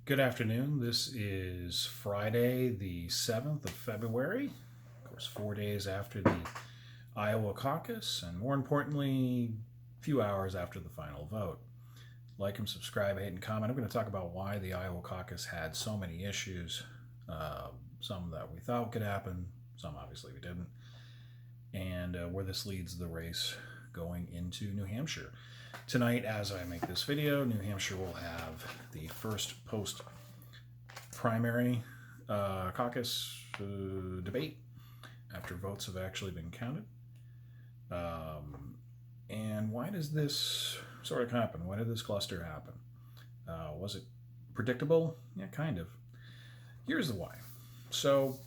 Good afternoon. This is Friday, the 7th of February. Of course, 4 days after the Iowa caucus, and more importantly, a few hours after the final vote. Like and subscribe, hate, and comment. I'm going to talk about why the Iowa caucus had so many issues. Some that we thought could happen, some obviously we didn't, and where this leads the race going into New Hampshire. Tonight, as I make this video, New Hampshire will have the first post primary caucus debate after votes have actually been counted. And why does this sort of happen? Why did this cluster happen? Was it predictable? Yeah, kind of. Here's the why. So,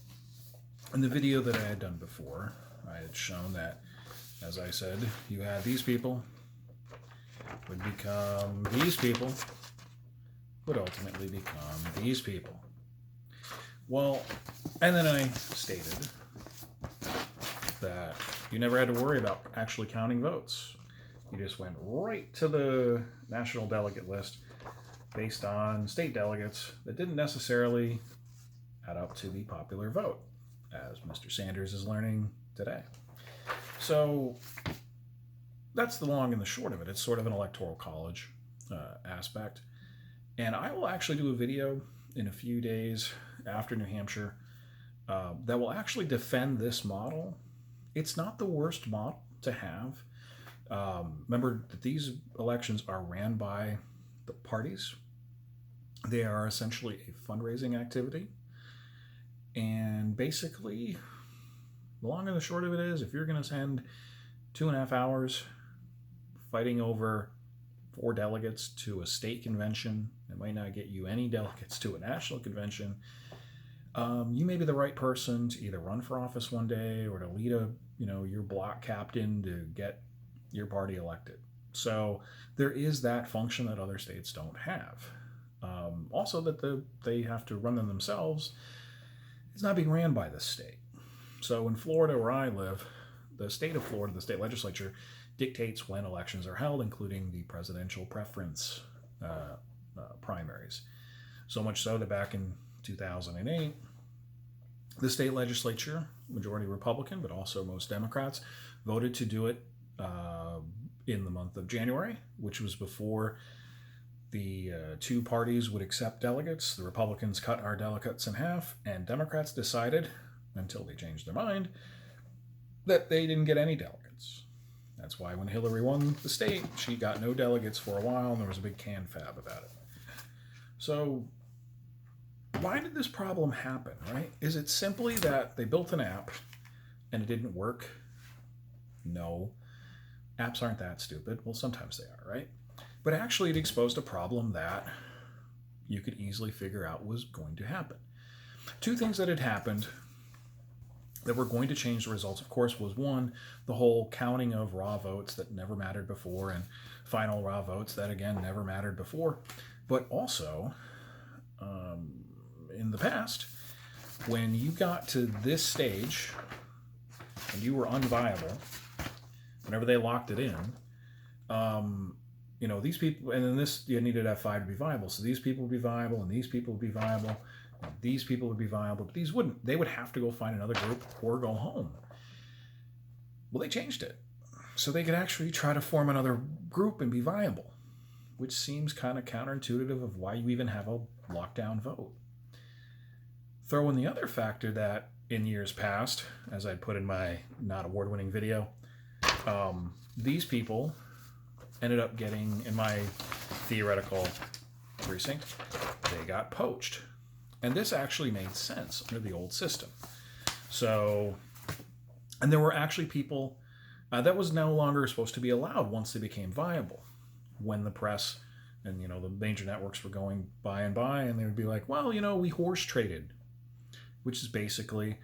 in the video that I had done before, I had shown that, as I said, you had these people would become these people, would ultimately become these people. Well, and then I stated that you never had to worry about actually counting votes. You just went right to the national delegate list based on state delegates that didn't necessarily add up to the popular vote, as Mr. Sanders is learning today. So that's the long and the short of it. It's sort of an electoral college aspect. And I will actually do a video in a few days after New Hampshire that will actually defend this model. It's not the worst model to have. Remember that these elections are ran by the parties. They are essentially a fundraising activity. And basically, the long and the short of it is, if you're going to spend 2.5 hours fighting over 4 delegates to a state convention, it might not get you any delegates to a national convention. You may be the right person to either run for office one day or to lead your block captain to get your party elected. So there is that function that other states don't have. Also, that they have to run them themselves. It's not being ran by the state. So in Florida, where I live, the state of Florida, the state legislature, dictates when elections are held, including the presidential preference primaries. So much so that back in 2008, the state legislature, majority Republican, but also most Democrats, voted to do it in the month of January, which was before the two parties would accept delegates. The Republicans cut our delegates in half, and Democrats decided, until they changed their mind, that they didn't get any delegates. That's why when Hillary won the state, she got no delegates for a while, and there was a big confab about it. So why did this problem happen, right? Is it simply that they built an app and it didn't work? No. Apps aren't that stupid. Well, sometimes they are, right? But actually, it exposed a problem that you could easily figure out was going to happen. Two things that had happened that were going to change the results, of course, was one, the whole counting of raw votes that never mattered before, and final raw votes that, again, never mattered before. But also, in the past, when you got to this stage and you were unviable, whenever they locked it in, these people, and then this, you needed F5 to be viable. So these people would be viable, and these people would be viable, and these people would be viable, but these wouldn't. They would have to go find another group or go home. Well, they changed it. So they could actually try to form another group and be viable, which seems kind of counterintuitive of why you even have a lockdown vote. Throw in the other factor that in years past, as I put in my not award-winning video, these people ended up getting, in my theoretical precinct, they got poached. And this actually made sense under the old system. So, and there were actually people that was no longer supposed to be allowed once they became viable. When the press and, the major networks were going by, and they would be like, well, we horse traded, which is basically,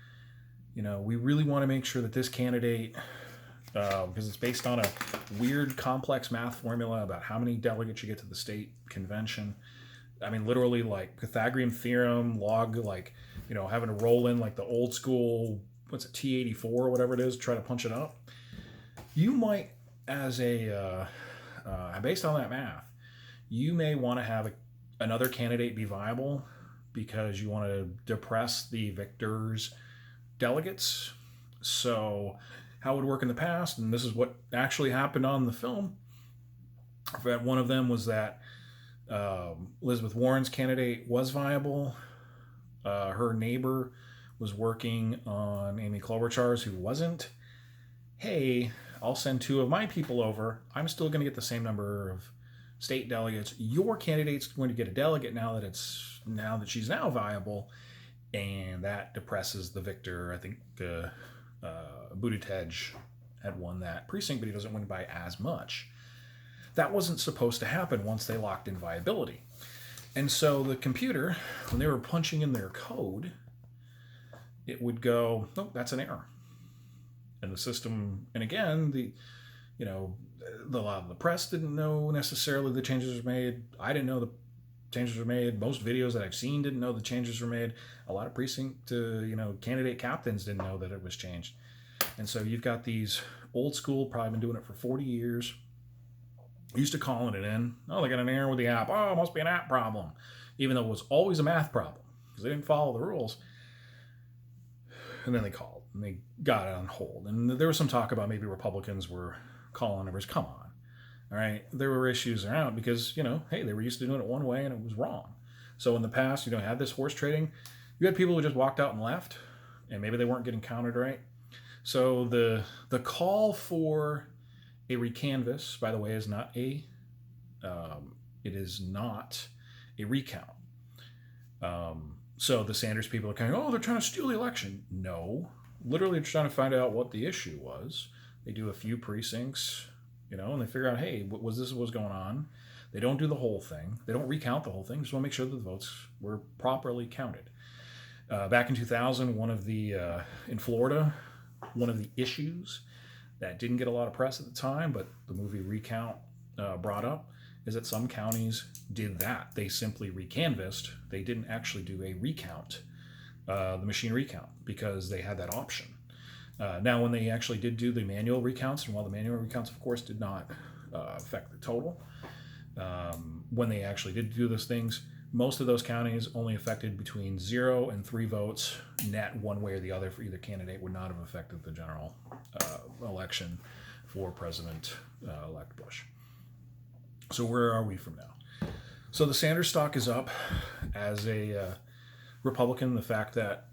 we really want to make sure that this candidate, because it's based on a weird, complex math formula about how many delegates you get to the state convention. I mean, literally, like Pythagorean theorem, log, having to roll in like the old school, what's it, T84 or whatever it is, try to punch it up. You might, as a, based on that math, you may want to have another candidate be viable because you want to depress the victor's delegates. So, how it would work in the past, and this is what actually happened on the film. One of them was that Elizabeth Warren's candidate was viable. Her neighbor was working on Amy Klobuchar's, who wasn't. Hey, I'll send 2 of my people over. I'm still going to get the same number of state delegates. Your candidate's going to get a delegate now that she's now viable, and that depresses the victor. I think Buttigieg had won that precinct, but he doesn't win by as much. That wasn't supposed to happen once they locked in viability. And so the computer, when they were punching in their code, it would go, oh, that's an error. And the system, and again, a lot of the press didn't know necessarily the changes were made. I didn't know the changes were made. Most videos that I've seen didn't know the changes were made. A lot of precinct, candidate captains didn't know that it was changed. And so you've got these old school, probably been doing it for 40 years, used to calling it in. Oh, they got an error with the app. Oh, it must be an app problem. Even though it was always a math problem because they didn't follow the rules. And then they called and they got it on hold. And there was some talk about maybe Republicans were calling numbers. Come on. All right. There were issues around because, hey, they were used to doing it one way and it was wrong. So in the past, had this horse trading. You had people who just walked out and left and maybe they weren't getting counted right. So the call for a recanvass, by the way, is not it is not a recount. So the Sanders people are kind of, they're trying to steal the election. No, literally they're trying to find out what the issue was. They do a few precincts, and they figure out, hey, was this what's going on? They don't do the whole thing. They don't recount the whole thing. Just want to make sure that the votes were properly counted. Back in 2000, in Florida, one of the issues that didn't get a lot of press at the time, but the movie Recount brought up, is that some counties did that. They simply recanvassed. They didn't actually do a recount, the machine recount, because they had that option. Now, when they actually did do the manual recounts, and while the manual recounts, of course, did not affect the total, when they actually did do those things, most of those counties only affected between 0 and 3 votes net one way or the other for either candidate, would not have affected the general election for President-elect Bush. So where are we from now? So the Sanders stock is up as a Republican. The fact that,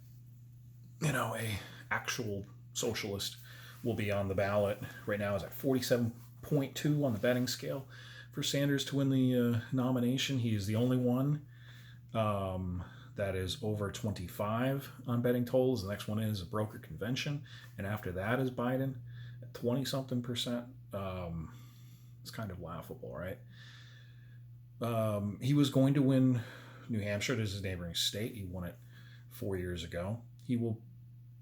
a actual socialist will be on the ballot right now is at 47.2 on the betting scale for Sanders to win the nomination. He is the only one that is over 25 on betting totals. The next one is a broker convention, and after that is Biden at 20-something%. It's kind of laughable, right? He was going to win New Hampshire. This is his neighboring state. He won it 4 years ago. He will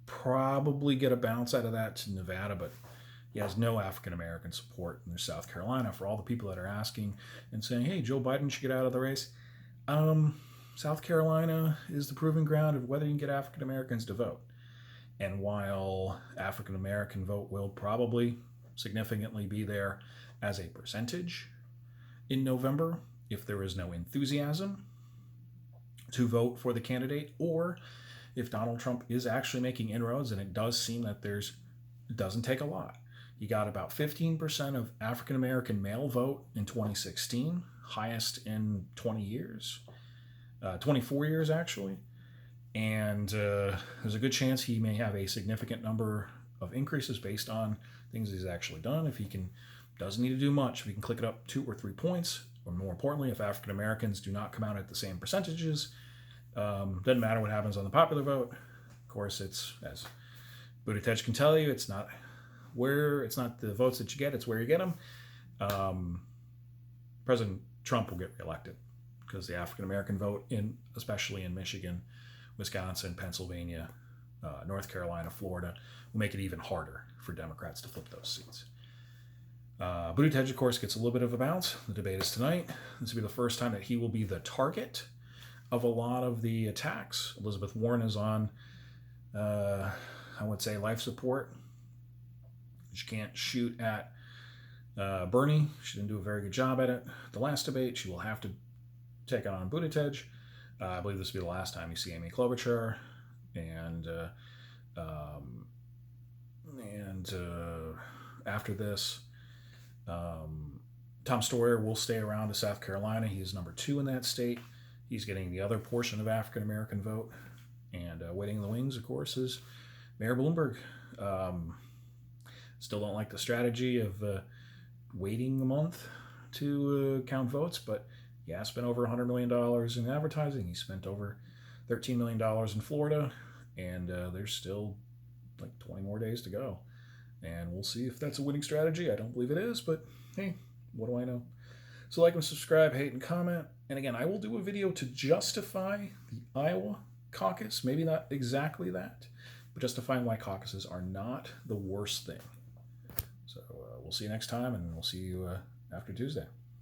probably get a bounce out of that to Nevada, but he has no African-American support in South Carolina. For all the people that are asking and saying, hey, Joe Biden should get out of the race. South Carolina is the proving ground of whether you can get African-Americans to vote. And while African-American vote will probably significantly be there as a percentage in November, if there is no enthusiasm to vote for the candidate, or if Donald Trump is actually making inroads, and it does seem that it doesn't take a lot. You got about 15% of African-American male vote in 2016, highest in 20 years, 24 years actually. And there's a good chance he may have a significant number of increases based on things he's actually done. If he doesn't need to do much, if he can click it up 2 or 3 points, or more importantly, if African Americans do not come out at the same percentages, doesn't matter what happens on the popular vote. Of course, it's, as Buttigieg can tell you, it's not the votes that you get, it's where you get them. President Trump will get reelected because the African American vote, especially in Michigan, Wisconsin, Pennsylvania, North Carolina, Florida, will make it even harder for Democrats to flip those seats. Buttigieg, of course, gets a little bit of a bounce. The debate is tonight. This will be the first time that he will be the target of a lot of the attacks. Elizabeth Warren is on, I would say, life support. She can't shoot at Bernie. She didn't do a very good job at it. The last debate, she will have to taking on Buttigieg. I believe this will be the last time you see Amy Klobuchar, and after this, Tom Steyer will stay around to South Carolina. He is number 2 in that state. He's getting the other portion of African American vote. And waiting in the wings, of course, is Mayor Bloomberg. Still don't like the strategy of waiting a month to count votes, but yeah, spent over $100 million in advertising. He spent over $13 million in Florida, and there's still like 20 more days to go. And we'll see if that's a winning strategy. I don't believe it is, but hey, what do I know? So like and subscribe, hate and comment. And again, I will do a video to justify the Iowa caucus. Maybe not exactly that, but justifying why caucuses are not the worst thing. So we'll see you next time, and we'll see you after Tuesday.